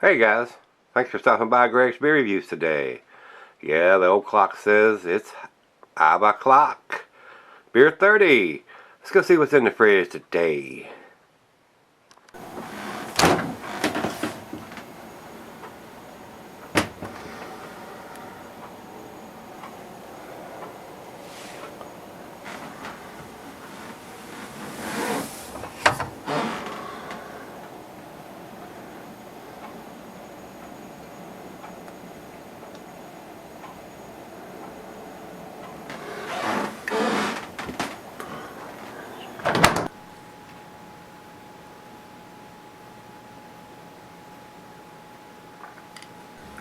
Hey guys, thanks for stopping by Gregsbeerreviews today. Yeah, the old clock says it's 5 o'clock. Beer 30. Let's go see what's in the fridge today.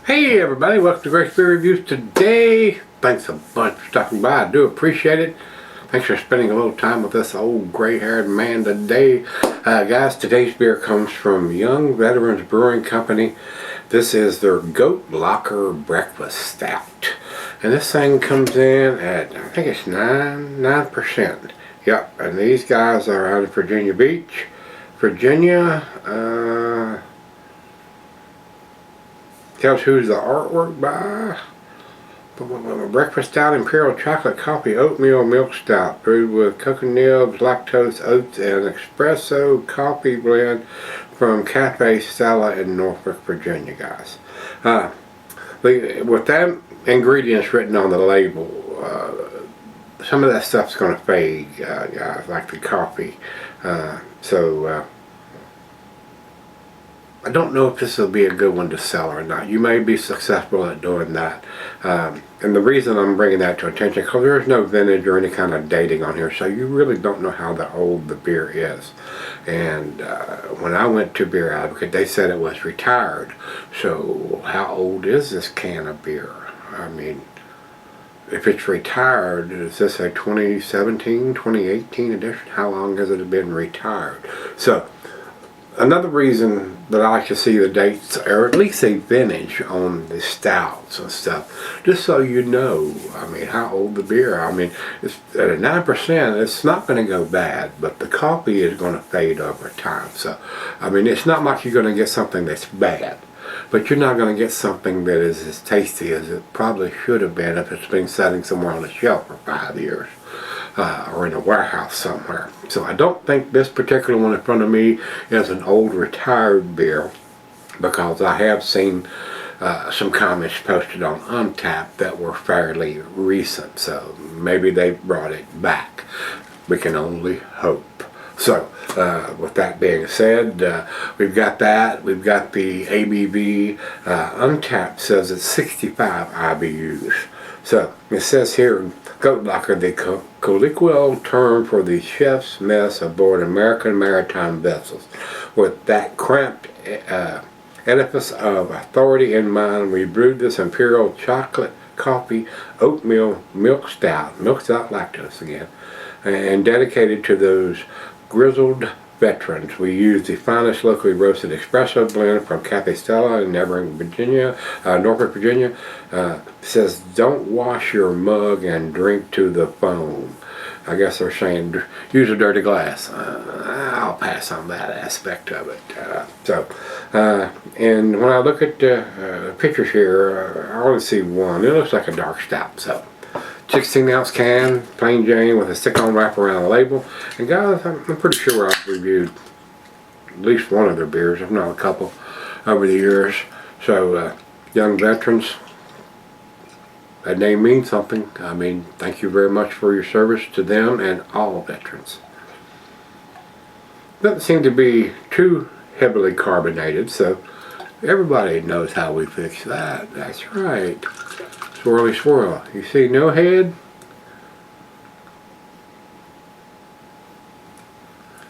Hey everybody, welcome to Gregsbeerreviews today. Thanks a bunch for stopping by. I do appreciate it. Thanks for spending a little time with this old gray-haired man today. Guys, today's beer comes from Young Veterans Brewing Company. This is their Goat Locker Breakfast Stout. And this thing comes in at, I think it's 9%. Yep, and these guys are out of Virginia Beach, Virginia. Tells who's the artwork by. Breakfast Stout, Imperial Chocolate Coffee Oatmeal Milk Stout, brewed with cocoa nibs, lactose, oats, and espresso coffee blend from Cafe Stella in Norfolk, Virginia, guys. With that ingredients written on the label, some of that stuff's going to fade, guys, like the coffee. I don't know if this will be a good one to sell or not. You may be successful at doing that. And the reason I'm bringing that to attention, because there's no vintage or any kind of dating on here, so you really don't know how old the beer is. And when I went to Beer Advocate, they said it was retired. So how old is this can of beer? I mean, if it's retired, is this a 2017, 2018 edition? How long has it been retired? So another reason that I like to see the dates, or at least a vintage on the stouts and stuff, just so you know, I mean, how old the beer. I mean, it's at a 9%, it's not going to go bad, but the coffee is going to fade over time. So, I mean, it's not like you're going to get something that's bad, but you're not going to get something that is as tasty as it probably should have been if it's been sitting somewhere on the shelf for 5 years. Or in a warehouse somewhere. So I don't think this particular one in front of me is an old retired beer, because I have seen some comments posted on Untappd that were fairly recent, so maybe they brought it back. We can only hope. So with that being said, we've got that. We've got the ABV. Untappd says it's 65 IBUs. So it says here, Goat Locker, the colloquial term for the chef's mess aboard American maritime vessels. With that cramped edifice of authority in mind, we brewed this Imperial Chocolate Coffee Oatmeal Milk Stout lactose again, and dedicated to those grizzled veterans. We use the finest locally roasted espresso blend from Cafe Stella in neighboring Virginia, Norfolk, Virginia. Says, don't wash your mug and drink to the foam. I guess they're saying use a dirty glass. I'll pass on that aspect of it. And when I look at pictures here, I only see one. It looks like a dark stout. So 16-ounce can, plain Jane, with a stick-on wrap around the label. And guys, I'm pretty sure I've reviewed at least one of their beers, if not a couple, over the years. So, Young Veterans, that name means something. I mean, thank you very much for your service to them and all veterans. Doesn't seem to be too heavily carbonated, so everybody knows how we fix that. That's right. Swirly swirl. You see no head?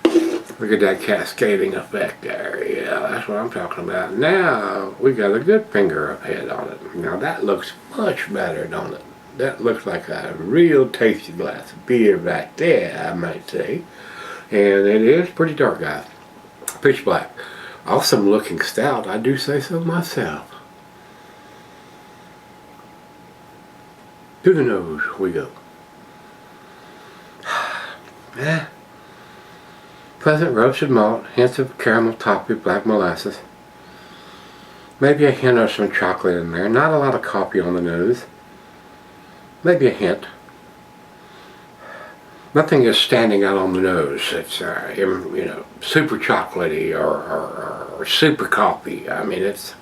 Look at that cascading effect there. Yeah, that's what I'm talking about. Now we got a good finger of head on it. Now that looks much better, don't it? That looks like a real tasty glass of beer right there, I might say. And it is pretty dark, guys. Pitch black. Awesome looking stout, I do say so myself. To the nose we go. Pleasant roasted malt, hints of caramel toffee, black molasses. Maybe a hint of some chocolate in there. Not a lot of coffee on the nose. Maybe a hint. Nothing is standing out on the nose. It's you know, super chocolatey or super coffee. I mean, it's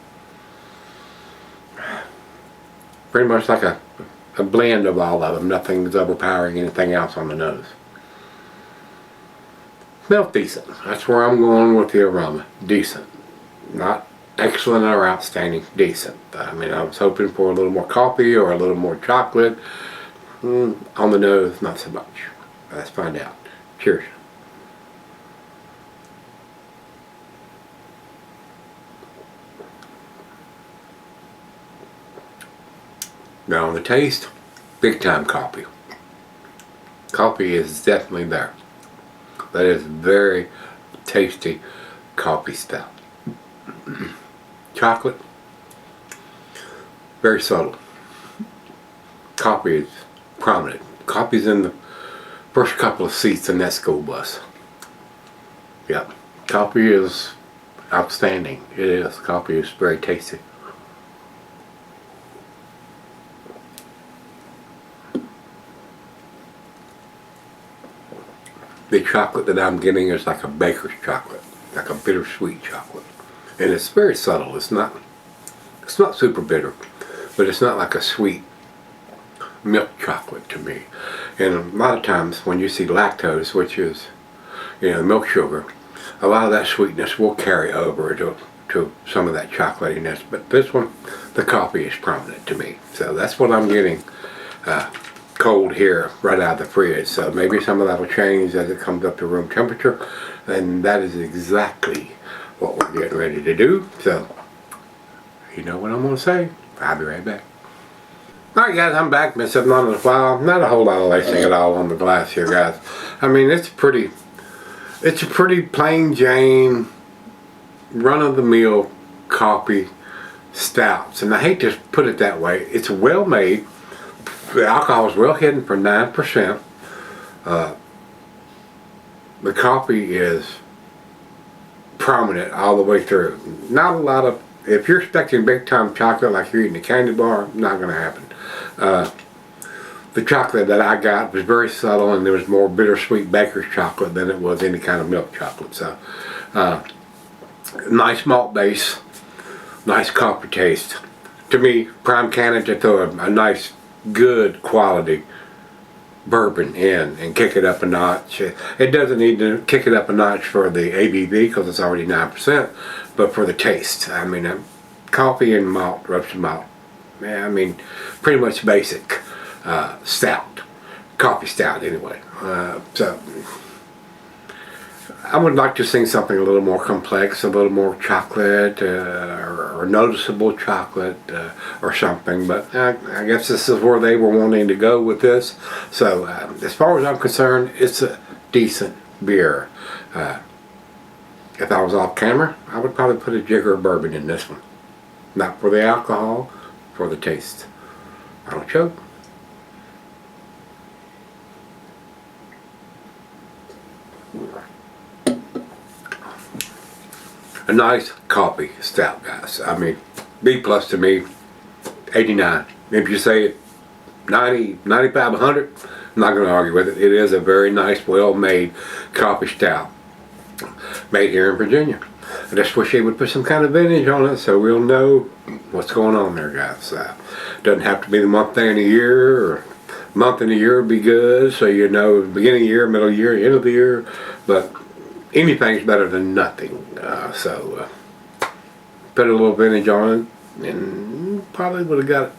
pretty much like a blend of all of them. Nothing's overpowering anything else on the nose. Smells decent. That's where I'm going with the aroma. Decent. Not excellent or outstanding. Decent. I mean, I was hoping for a little more coffee or a little more chocolate. On the nose, not so much. Let's find out. Cheers. Now on the taste, big time coffee. Coffee is definitely there. That is very tasty coffee stout. Chocolate, very subtle. Coffee is prominent. Coffee's in the first couple of seats in that school bus. Yep. Coffee is outstanding. It is. Coffee is very tasty. The chocolate that I'm getting is like a baker's chocolate, like a bittersweet chocolate, and it's very subtle. It's not super bitter, but it's not like a sweet milk chocolate to me. And a lot of times when you see lactose, which is, you know, milk sugar, a lot of that sweetness will carry over to some of that chocolatiness. But this one, the coffee is prominent to me, so that's what I'm getting. Cold here right out of the fridge, so maybe some of that will change as it comes up to room temperature, and that is exactly what we're getting ready to do. So you know what I'm going to say. I'll be right back. Alright guys, I'm back. Been sitting on it a while. Not a whole lot of lacing at all on the glass here, guys. I mean, it's a pretty plain Jane, run-of-the-mill coffee stouts, and I hate to put it that way. It's well made. The alcohol is well hidden for 9%. The coffee is prominent all the way through. Not a lot of, if you're expecting big time chocolate like you're eating a candy bar, not going to happen. The chocolate that I got was very subtle, and there was more bittersweet baker's chocolate than it was any kind of milk chocolate. So, nice malt base, nice coffee taste. To me, prime candidate to throw a nice, good quality bourbon in and kick it up a notch. It doesn't need to kick it up a notch for the ABV because it's already 9%, but for the taste. I mean, coffee and malt, roasted malt. Yeah, I mean, pretty much basic stout, coffee stout anyway. So I would like to sing something a little more complex, a little more chocolate, or noticeable chocolate, or something. But I guess this is where they were wanting to go with this. So as far as I'm concerned, it's a decent beer. If I was off camera, I would probably put a jigger of bourbon in this one. Not for the alcohol, for the taste. I don't choke. A nice coffee stout, guys. I mean, B plus to me, 89. If you say 90, 95, 100, I'm not going to argue with it. It is a very nice, well-made coffee stout made here in Virginia. I just wish they would put some kind of vintage on it so we'll know what's going on there, guys. Doesn't have to be the month, day, and the year, or month and the year would be good, so you know beginning of the year, middle of the year, end of the year, but anything's better than nothing. So put a little vintage on it and probably would have got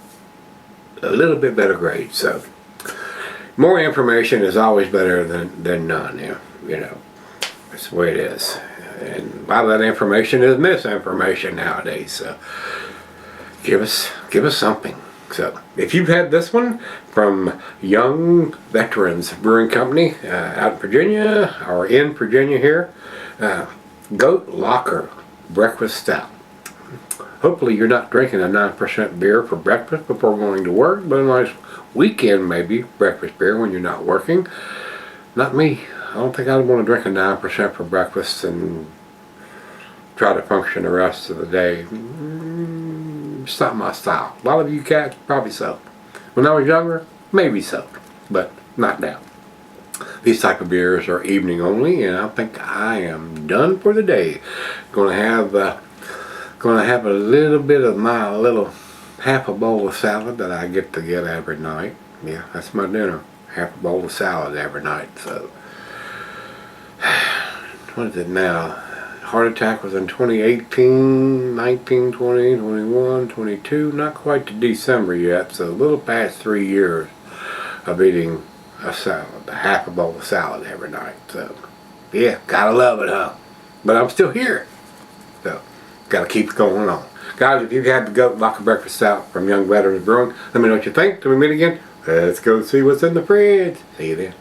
a little bit better grade. So more information is always better than none. You know, that's the way it is. And a lot of that information is misinformation nowadays. So give us something. So if you've had this one from Young Veterans Brewing Company out in Virginia or in Virginia here, Goat Locker Breakfast Stout. Hopefully you're not drinking a 9% beer for breakfast before going to work, but a nice weekend maybe breakfast beer when you're not working. Not me. I don't think I'd want to drink a 9% for breakfast and try to function the rest of the day. It's not my style. A lot of you cats, probably so. When I was younger, maybe so, but not now. These type of beers are evening only, and I think I am done for the day. Gonna have a little bit of my little half a bowl of salad that I get to get every night. Yeah, that's my dinner. Half a bowl of salad every night. So, what is it now? Heart attack was in 2018, 19, 20, 21, 22. Not quite to December yet, so a little past 3 years of eating a salad, a half a bowl of salad every night. So, yeah, gotta love it, huh? But I'm still here. So, gotta keep it going on. Guys, if you've had the Goat Vodka Breakfast Stout from Young Veterans Brewing, let me know what you think. Till we meet again, let's go see what's in the fridge. See you then.